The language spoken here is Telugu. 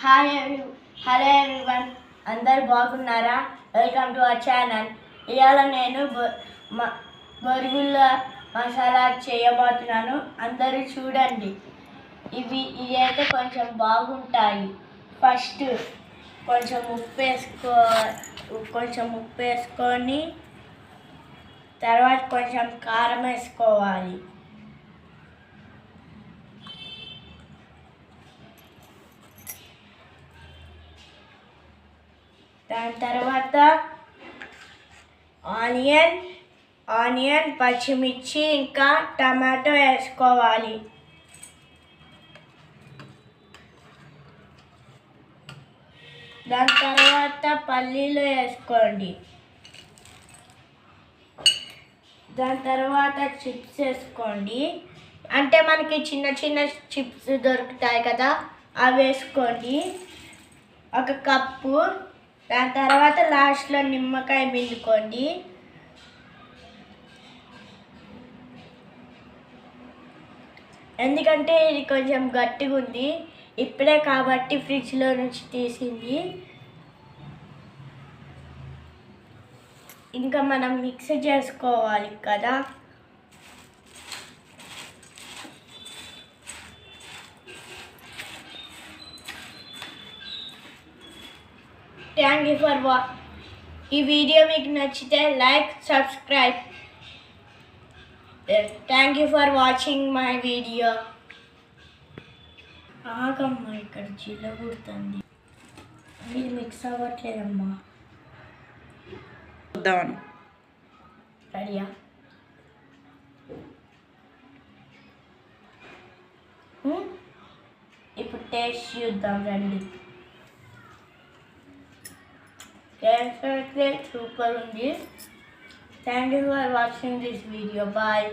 హాయ్ హలో ఎవ్రీవన్, అందరు బాగున్నారా? Welcome to our channel. ఇవాళ నేను బొరుగుల మసాలా చేయబోతున్నాను. అందరూ చూడండి. ఇవైతే కొంచెం బాగుంటాయి. ఫస్ట్ కొంచెం ఉప్పు వేసుకొని తర్వాత కొంచెం కారం వేసుకోవాలి. దాని తర్వాత ఆనియన్ పచ్చిమిర్చి ఇంకా టమాటో వేసుకోవాలి. దాని తర్వాత పల్లీలు వేసుకోండి. దాని తర్వాత చిప్స్ వేసుకోండి. అంటే మనకి చిన్న చిన్న చిప్స్ దొరుకుతాయి కదా, అవి వేసుకోండి, 1 కప్పు. దాని తర్వాత లాస్ట్లో నిమ్మకాయ పిండుకోండి. ఎందుకంటే ఇది కొంచెం గట్టిగా ఉంది, ఇప్పుడే కాబట్టి ఫ్రిడ్జ్లో నుంచి తీసింది. ఇంకా మనం మిక్స్ చేసుకోవాలి కదా. థ్యాంక్ యూ ఫర్ ఈ వీడియో మీకు నచ్చితే like, subscribe. Thank you for watching my video. ఆగమ్మా, ఇక్కడ చిల్లబుడుతుంది, ఇది మిక్స్ అవ్వట్లేదమ్మా. రెడీయా? ఇప్పుడు టేస్ట్ చూద్దాం రండి. టేస్ట్ సూపర్ ఉంది. Thank you for watching this video. Bye.